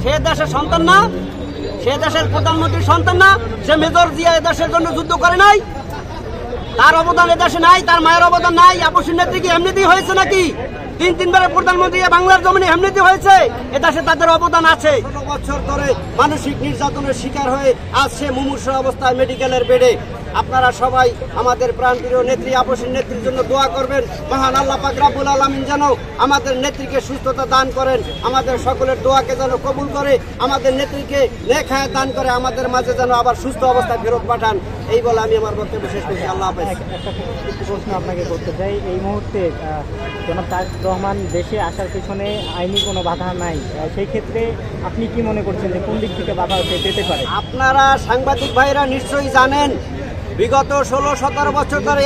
সে দেশের সন্তান না? সে দেশের প্রধানমন্ত্রীর সন্তান না? সে মেজর জিয়া দেশের জন্য যুদ্ধ করে নাই? তার অবদান এদেশে নাই? তার মায়ের অবদান নাই? আপসীর নেত্রী কি এমনিতেই হয়েছে নাকি? তিনবারের প্রধানমন্ত্রী বাংলার জমিনে এমনিতে হয়েছে? এদেশে তাদের অবদান আছে। ১৬ বছর ধরে মানসিক নির্যাতনের শিকার হয়ে আজ সে মুমূর্ষু অবস্থায় মেডিকেলের বেডে। আপনারা সবাই আমাদের প্রাণপ্রিয় নেত্রী আপসীর নেত্রীর জন্য দোয়া করবেন। মহান আল্লাহ পাক রব্বুল আলামিন যেন আমাদের নেত্রীকে সুস্থতা দান করেন, আমাদের সকলের দোয়াকে যেন কবুল করে, আমাদের নেত্রীকে নেক হায়াত দান করে, আমাদের মাঝে যেন আবার সুস্থ অবস্থায় ফেরত পাঠান। এই বলে আমি আমার বক্তব্য শেষ করছি। আল্লাহ হাফেজ। একটা প্রশ্ন আপনাকে করতে চাই, এই মুহূর্তে জনাব তারেক রহমান দেশে আসার পেছনে আইনি কোনো বাধা নাই, সেই ক্ষেত্রে আপনি কি মনে করছেন যে কোন দিক থেকে বাধা পেতে পারে? আপনারা সাংবাদিক ভাইরা নিশ্চয়ই জানেন, বিগত 16-17 বছর ধরে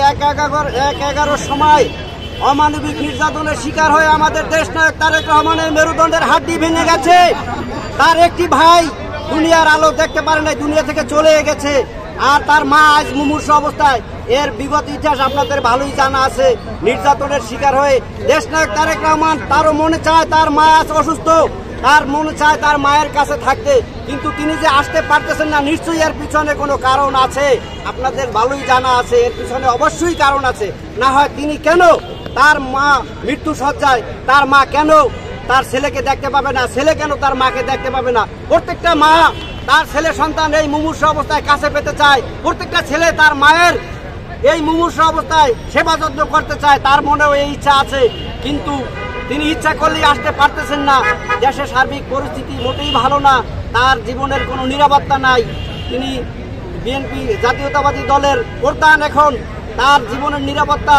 এক এগারোর সময় অমানবিক নির্যাতনের শিকার হয়ে আমাদের দেশ নায়ক তারেক রহমানের মেরুদণ্ডের হাড্ডি ভেঙে গেছে। তার একটি ভাই দুনিয়ার আলো দেখতে পারে নাই, দুনিয়া থেকে চলে গেছে। আর তার মা আজ মুমূর্ষু অবস্থায়। এর বিগত ইতিহাস আপনাদের ভালোই জানা আছে। নির্যাতনের শিকার হয়ে দেশ নায়ক তারেক রহমান, তারও মনে চায় তার মা আজ অসুস্থ, তার মনে চায় তার মায়ের কাছে থাকতে, কিন্তু তিনি যে আসতে পারতেছেন না, নিশ্চয়ই এর পিছনে কোনো কারণ আছে। আপনাদের ভালোই জানা আছে, এর পিছনে অবশ্যই কারণ আছে। না হয় তিনি কেন তার মা মৃত্যু সজ্জায়, তার মা কেন তার ছেলেকে দেখতে পাবে না, ছেলে কেন তার মাকে দেখতে পাবে না? প্রত্যেকটা মা তার ছেলে সন্তান এই মুমূর্ষু অবস্থায় কাছে পেতে চায়। প্রত্যেকটা ছেলে তার মায়ের এই মুমূর্ষু অবস্থায় সেবা যত্ন করতে চায়, তার মনেও এই ইচ্ছা আছে। কিন্তু তিনি ইচ্ছা করলেই আসতে পারতেছেন না। দেশের সার্বিক পরিস্থিতি মোটেই ভালো না, তার জীবনের কোনো নিরাপত্তা নাই। তিনি বিএনপি জাতীয়তাবাদী দলের প্রধান, এখন তার জীবনের নিরাপত্তা,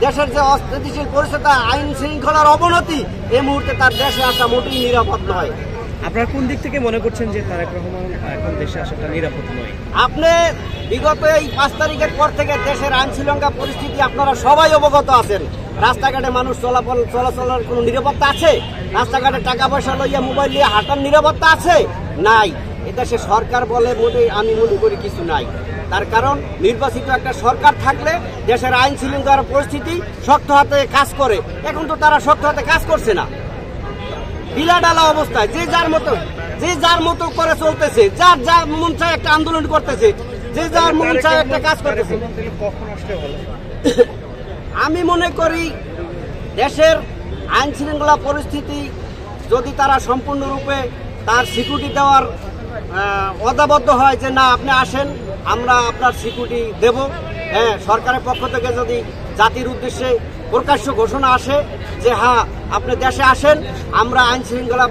দেশের যে অস্থিতিশীল পরিস্থিতি, আইন শৃঙ্খলার অবনতি, এই মুহূর্তে তার দেশে আসা মোটেই নিরাপদ নয়। আপনার কোন দিক থেকে মনে করছেন যে তারেক রহমান এখন দেশে আসাটা নিরাপদ নয়? আপনি বিগত এই ৫ তারিখের পর থেকে দেশের আইন শৃঙ্খলা পরিস্থিতি আপনারা সবাই অবগত আছেন। রাস্তাঘাটে মানুষ চলাচলের কোনো নিরাপত্তা আছে? রাস্তাঘাটে টাকা পয়সা লইয়া মোবাইল নিয়ে হাঁটার নিরাপত্তা আছে? নাই। এদেশে সরকার বলে মোটেই আমি মনে করি কিছু নাই। তার কারণ নির্বাচিত একটা সরকার থাকলে দেশের আইন শৃঙ্খলার পরিস্থিতি শক্ত হাতে কাজ করে। এখন তো তারা শক্ত হাতে কাজ করছে না, ঢিলাঢালা অবস্থায় যে যার মতো করে চলতেছে, যার যা মন চায় একটা আন্দোলন করতেছে, যে যার মন চায় একটা কাজ করতেছে। আমি মনে করি দেশের আইন শৃঙ্খলা পরিস্থিতি যদি তারা সম্পূর্ণরূপে তার সিকিউরিটি দেওয়ার অদাবদ্ধ হয় যে না আপনি আসেন, আমরা আপনার সিকিউরিটি দেব, হ্যাঁ, সরকারের পক্ষ থেকে যদি জাতির উদ্দেশ্যে প্রকাশ্য ঘোষণা আসে যে হ্যাঁ আপনি দেশে আসেন, আমরা আইন শৃঙ্খলা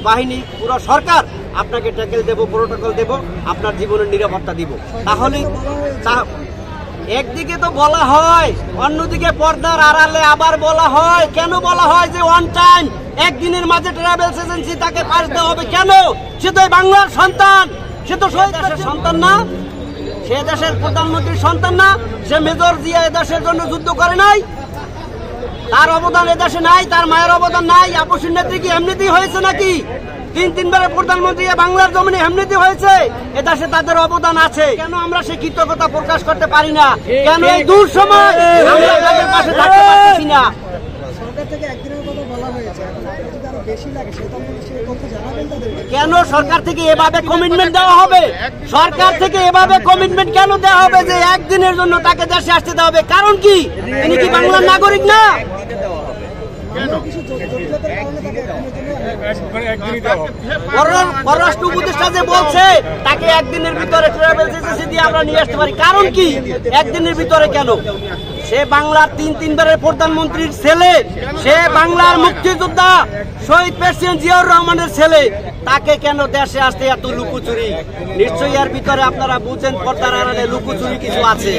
বাহিনী পুরো সরকার আপনাকে ট্যাকেল দেব, প্রোটোকল দেব, আপনার জীবনের নিরাপত্তা দিব, তাহলে একদিকে তো বলা হয়, অন্যদিকে পর্দার আড়ালে আবার বলা হয়। কেন বলা হয় যে ওয়ান টাইম একদিনের মাঝে ট্রাভেলস এজেন্সি তাকে পাস দেওয়া হবে? কেন? সে তো বাংলার সন্তান, সে তো শহীদ দেশের সন্তান না? সে দেশের প্রধানমন্ত্রীর সন্তান না? সে মেজর জিয়া দেশের জন্য যুদ্ধ করে নাই? তার অবদান এদেশে নাই? তার মায়ের অবদান নাই? আপসীর নেত্রী কি এমনিতেই হয়েছে নাকি? তিনবারের প্রধানমন্ত্রী বাংলার জমিনে এমনিতে হয়েছে? এদেশে তাদের অবদান আছে। কেন আমরা সেই কৃতজ্ঞতা প্রকাশ করতে পারি না? কেন এই দূর সময় আমরা তাদের পাশে থাকতে পারছি না? কেন সরকার থেকে এভাবে কমিটমেন্ট দেওয়া হবে? সরকার থেকে এভাবে কমিটমেন্ট কেন দেওয়া হবে যে একদিনের জন্য তাকে দেশে আসতে দেওয়া হবে? কারণ কি? তিনি কি বাংলার নাগরিক না? পররাষ্ট্র উপদেষ্টা যে বলছে তাকে একদিনের ভিতরে ট্রাভেলস এজেন্সি দিয়ে আমরা নিয়ে আসতে পারি, কারণ কি? একদিনের ভিতরে কেন? সে বাংলার তিনবারের প্রধানমন্ত্রীর ছেলে, সে বাংলার মুক্তিযোদ্ধা শহীদ প্রেসিডেন্ট জিয়াউর রহমানের ছেলে, তাকে কেন দেশে আসতে এত লুকোচুরি? নিশ্চয়ই এর ভিতরে আপনারা বুঝেন পর্দার আড়ালে লুকোচুরি কিছু আছে।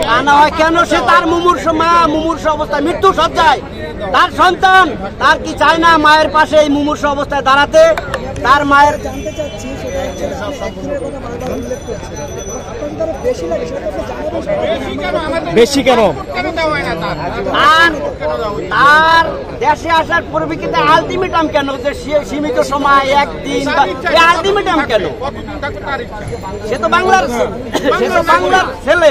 তা না হয় কেন সে তার মুমূর্ষু অবস্থায় মৃত্যু সজ্জায়, তার সন্তান তার কি চায় না মায়ের পাশে এই মুমূর্ষু অবস্থায় দাঁড়াতে? তার মায়ের জানতে চাচ্ছি বেশি কেন? তার দেশে আসার পরিপ্রেক্ষিতে আলটিমেটাম কেন যে সীমিত সময় একদিন? আলটিমেটাম কেন? সে তো বাংলার ছেলে,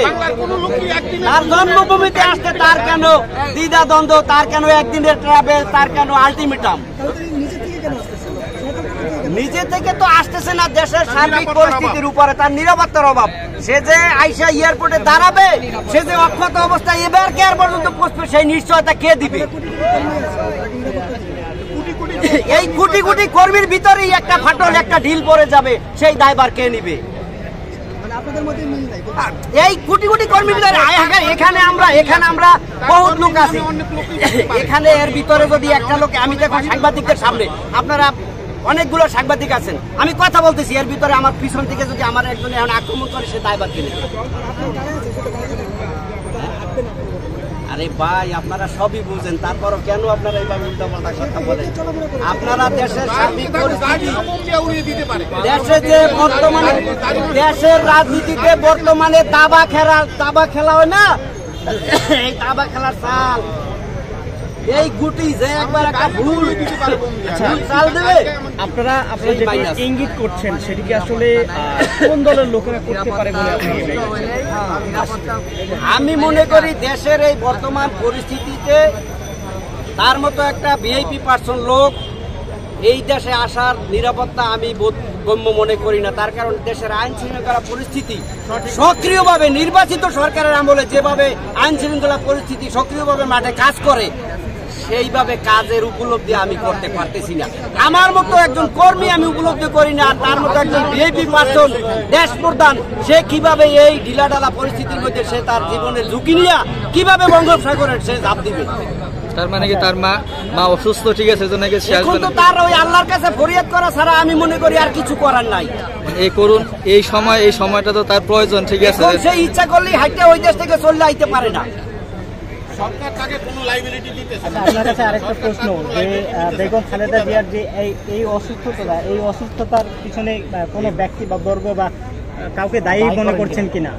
তার জন্মভূমিতে আসতে তার কেন দ্বিধা দ্বন্দ্ব? তার কেন একদিনের ট্রাভেল? তার কেন আলটিমেটাম? নিজে থেকে তো আসতেছে না দেশের সার্বিক পরিস্থিতির উপরে, তার নিরাপত্তার অভাব। সে যে আইসা এয়ারপোর্টে দাঁড়াবে, সে যে অক্ষত অবস্থায় এবার কে পর্যন্ত পৌঁছবে, সেই নিশ্চয়তা কে দিবে? এই কোটি কোটি কর্মীর ভিতরেই একটা ফাটল, একটা ঢিল পড়ে যাবে, সেই দায়ভার কে নিবে? এই কোটি কোটি কর্মীর ভিতরে এখানে আমরা বহুত লোক আছি, এখানে এর ভিতরে যদি একটা লোক, আমি দেখো সাংবাদিকদের সামনে, আপনারা অনেকগুলো সাংবাদিক আছেন, আমি কথা বলতেছি, এর ভিতরে আমার পিছন থেকে যদি আমার একজন এখন আক্রমণ করে, সে দায়ভার কে নেবে? আরে ভাই, আপনারা সবই বুঝেন, তারপরও কেন আপনারা এইভাবে উল্টাপাল্টা কথা বলেন? আপনারা দেশের সার্বিক পরিস্থিতি, দেশে যে বর্তমানে দেশের রাজনীতিতে বর্তমানে দাবা খেলা হয় না, এই দাবা খেলার চাল, এই গুটি যে একবার একটা ভুল চাল দেবে। আপনারা যেটা ইঙ্গিত করছেন, সেটি কি আসলে কোন দলের লোকেরা করতে পারে বলে আপনি মনে করেন? আমি মনে করি দেশের এই বর্তমান পরিস্থিতিতে তার মতো একটা ভিআইপি পার্সন লোক এই দেশে আসার নিরাপত্তা আমি গম্য মনে করি না। তার কারণ দেশের আইন শৃঙ্খলা পরিস্থিতি সক্রিয়ভাবে নির্বাচিত সরকারের আমলে যেভাবে আইন শৃঙ্খলা পরিস্থিতি সক্রিয়ভাবে মাঠে কাজ করে, সেইভাবে কাজের উপলব্ধি আমি করতে পারতেছি না। আমার মতো একজন কর্মী আমি উপলব্ধি করি না, আর তার মতো একজন ভিআইপি পার্সন, দেশ প্রধান, সে কিভাবে এই ঢিলাঢালা পরিস্থিতির মধ্যে সে তার জীবনের ঝুঁকি নিয়ে কিভাবে বঙ্গোপসাগরের সে ঝাঁপ দিবে? তার মানে কি তার মা অসুস্থ, ঠিক আছে, এখন তো তার ওই আল্লাহর কাছে ফরিয়াদ করা ছাড়া আমি মনে করি আর কিছু করার নাই। এই করুন, এই সময়টা তো তার প্রয়োজন, ঠিক আছে, সে ইচ্ছা করলেই হাইটে ওই দেশ থেকে চলে আইতে পারে না। আপনার কাছে আরেকটা প্রশ্ন, যে বেগম খালেদা জিয়ার যে এই অসুস্থতার পিছনে কোনো ব্যক্তি বা বর্গ বা কাউকে দায়ী মনে করছেন কিনা?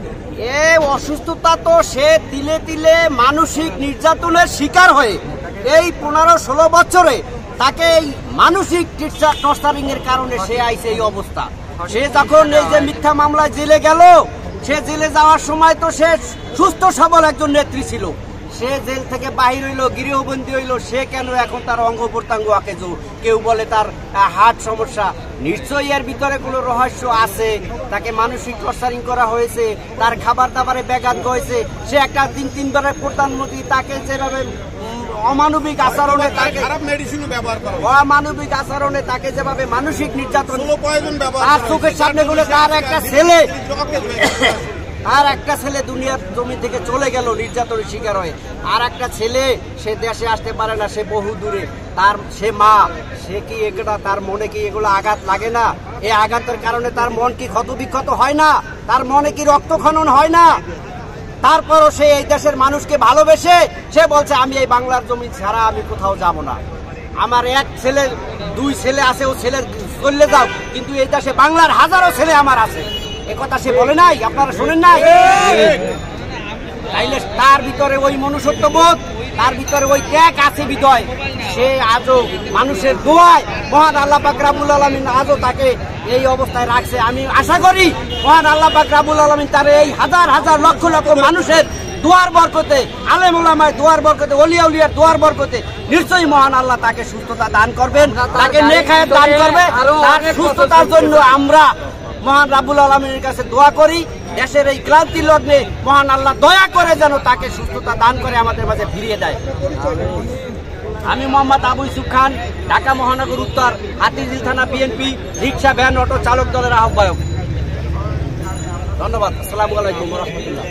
এই অসুস্থতা তো সে তিলে তিলে মানসিক নির্যাতনের শিকার হয়ে এই 15-16 বছরে তাকে এই মানসিক টর্চারিং এর কারণে সে আইছে এই অবস্থা। সে যখন এই যে মিথ্যা মামলায় জেলে গেল, সে জেলে যাওয়ার সময় তো সে সুস্থ সবল একজন নেত্রী ছিল। সে জেল থেকে বাহির হইলো, গৃহবন্দী হইলো, সে কেন এখন তার অঙ্গ প্রত্যঙ্গ আঁকেজ? কেউ বলে তার হার্ট সমস্যা, নিশ্চয়ই এর ভিতরে কোনো রহস্য আছে। তাকে মানসিক টর্চারিং করা হয়েছে, তার খাবার দাবারে ব্যাঘাত হয়েছে। সে একটা 3-3বারের প্রধানমন্ত্রী, তাকে যেভাবে অমানবিক আচরণে তাকে যেভাবে মানসিক নির্যাতন, তার চোখের সামনে গুলো তার একটা ছেলে দুনিয়ার জমি থেকে চলে গেল নির্যাতনের শিকার হয়ে, আর একটা ছেলে সে দেশে আসতে পারে না, সে বহু দূরে, সে মা, সে কি এটা তার মনে কি এগুলো আঘাত লাগে না? এই আঘাতের কারণে তার মন কি ক্ষত বিক্ষত হয় না? তার মনে কি রক্তক্ষরণ হয় না? তারপরও সে এই দেশের মানুষকে ভালোবেসে সে বলছে আমি এই বাংলার জমি ছাড়া আমি কোথাও যাব না। আমার 1 ছেলে 2 ছেলে আছে, ও ছেলে চলে যাও, কিন্তু এই দেশে বাংলার হাজারো ছেলে আমার আছে, একথা সে বলে নাই? আপনারা শোনেন নাই? তাইলে তার ভিতরে ওই মনুষ্যত্ববোধ, তার ভিতরে ওই ত্যাগ আছে বিদয়, সে আজও মানুষের দোয়ায় মহান আল্লাহ পাক রব্বুল আলামিন আজও তাকে এই অবস্থায় রাখছে। আমি আশা করি মহান আল্লাহ পাক রব্বুল আলামিন তার এই হাজার হাজার লক্ষ লক্ষ মানুষের দোয়ার বরকতে, আলেম ওলামার দোয়ার বরকতে, ওলিয়া উলিয়ার দোয়ার বরকতে নিশ্চয়ই মহান আল্লাহ তাকে সুস্থতা দান করবেন, তাকে নেক হায়াত দান করবে। তার সুস্থতার জন্য আমরা মহান রাব্বুল আলামিনের কাছে দোয়া করি। দেশের এই ক্লান্তি লগ্নে মহান আল্লাহ দয়া করে যেন তাকে সুস্থতা দান করে আমাদের মাঝে ফিরিয়ে দেয়। আমি মোহাম্মদ আবু ইউসুফ খান, ঢাকা মহানগর উত্তর হাতিঝিল থানা বিএনপি রিক্সা ভ্যান অটো চালক দলের আহ্বায়ক। ধন্যবাদ। আসসালামু আলাইকুম ওয়া রাহমাতুল্লাহ।